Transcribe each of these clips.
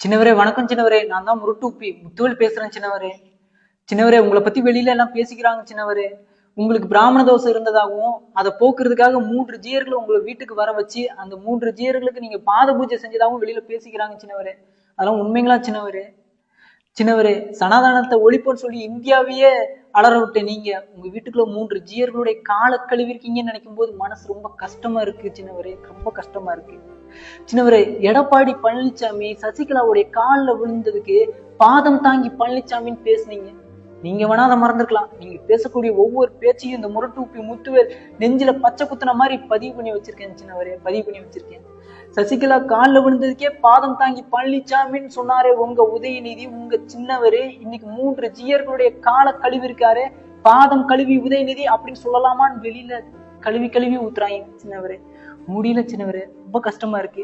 சின்னவரே வணக்கம் சின்னவரே. நான் தான் முருட்டூப்பி முத்துவேல் பேசுறேன் சின்னவரே. சின்னவரே உங்களை பத்தி வெளியில எல்லாம் பேசிக்கிறாங்க சின்னவரே. உங்களுக்கு பிராமண தோசை இருந்ததாகவும் அதை போக்குறதுக்காக 3 ஜீயர்களை உங்களை வீட்டுக்கு வர வச்சு அந்த 3 ஜீயர்களுக்கு நீங்க பாத பூஜை செஞ்சதாகவும் வெளியில பேசிக்கிறாங்க சின்னவரே. அதெல்லாம் உண்மைங்களா சின்னவரே? சின்னவரே சனாதானத்தை ஒழிப்போன்னு சொல்லி இந்தியாவையே அலற விட்ட நீங்க உங்க வீட்டுக்குள்ள 3 ஜீயர்களுடைய காலை கழுவிருக்கீங்கன்னு நினைக்கும் போது மனசு ரொம்ப கஷ்டமா இருக்கு சின்னவரே. ரொம்ப கஷ்டமா இருக்கு சின்னவரே. எடப்பாடி பழனிசாமி சசிகலாவுடைய காலில் விழுந்ததுக்கு பாதம் தாங்கி பழனிசாமின்னு பேசுனீங்க. நீங்க வேணா அதை மறந்துருக்கலாம். நீங்க பேசக்கூடிய ஒவ்வொரு பேச்சையும் இந்த முரட்டூப்பி முத்துவேல் நெஞ்சில பச்சை குத்துன மாதிரி பதிவு பண்ணி வச்சிருக்கேன் சின்னவரே. பதிவு பண்ணி வச்சிருக்கேன். சசிகலா காலில் விழுந்ததுக்கே பாதம் தாங்கி பழனிசாமின்னு சொன்னாரே உங்க உதயநிதி, உங்க சின்னவரே. இன்னைக்கு 3 ஜீயர்களுடைய காலை கழுவி இருக்காரு. பாதம் கழுவி உதயநிதி அப்படின்னு சொல்லலாமான்னு வெளியில கழுவி கழுவி ஊத்துறாங்க சின்னவரே. முடியல சின்னவரே. ரொம்ப கஷ்டமா இருக்கு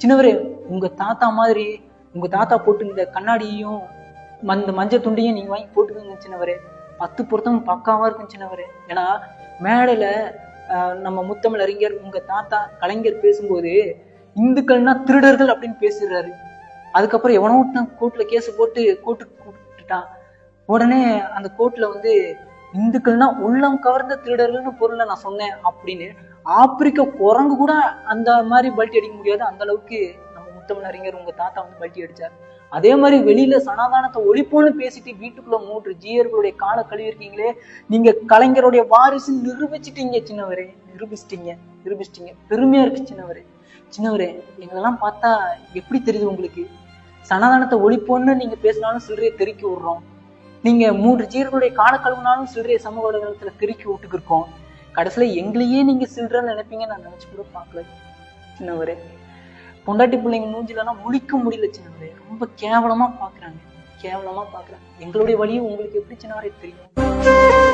சின்னவரே. உங்க தாத்தா மாதிரி உங்க தாத்தா போட்டு இந்த கண்ணாடியையும் அந்த மஞ்சள் துண்டையும் நீங்க வாங்கி போட்டுக்கோங்க சின்னவரே. 10 பொருத்தம் பக்காவா இருக்கும் சின்னவரே. ஏன்னா மேடையில நம்ம முத்தமிழ் அறிஞர் உங்க தாத்தா கலைஞர் பேசும்போது இந்துக்கள்னா திருடர்கள் அப்படின்னு பேசிடுறாரு. அதுக்கப்புறம் எவனோ கோர்ட்ல கேஸ் போட்டு கோர்ட்டுக்கு கூப்பிட்டுட்டான். உடனே அந்த கோர்ட்ல இந்துக்கள்னா உள்ளம் கவர்ந்த திருடர்கள்னு பொருளை நான் சொன்னேன் அப்படின்னு ஆப்பிரிக்க குரங்கு கூட அந்த மாதிரி பல்ட்டி அடிக்க முடியாது. அந்த அளவுக்கு நம்ம முத்தமிழ் அறிஞர் உங்க தாத்தா பல்ட்டி அடிச்சார். அதே மாதிரி வெளியில சனாதானத்தை ஒழிப்போன்னு பேசிட்டு வீட்டுக்குள்ள 3 ஜீயர்களுடைய காலை கழுவி இருக்கீங்களே. நீங்க கலைஞருடைய வாரிசு நிரூபிச்சிட்டீங்க சின்னவரே. நிரூபிச்சிட்டீங்க. பெருமையா இருக்கு சின்னவரே. சின்னவரே எங்களெல்லாம் பார்த்தா எப்படி தெரியுது உங்களுக்கு? சனாதானத்தை ஒழிப்போன்னு நீங்க பேசினாலும் சில்லறையை தெருக்கி விடுறோம். நீங்க 3 ஜீயர்களுடைய காலை கழுவினாலும் சில்லறையை சமூக வலைதளத்துல தெருக்கி விட்டுக்கு இருக்கோம். கடைசியில எங்களையே நீங்க சில்றன்னு நினைப்பீங்க நான் நினைச்சு கூட பார்க்கல சின்னவரே. பொண்டாட்டி பிள்ளைங்க மூஞ்சிலாம் முழிக்க முடியல சின்னவரே. ரொம்ப கேவலமா பாக்குறாங்க. எங்களுடைய வழியும் உங்களுக்கு எப்படி சின்னவரே தெரியும்?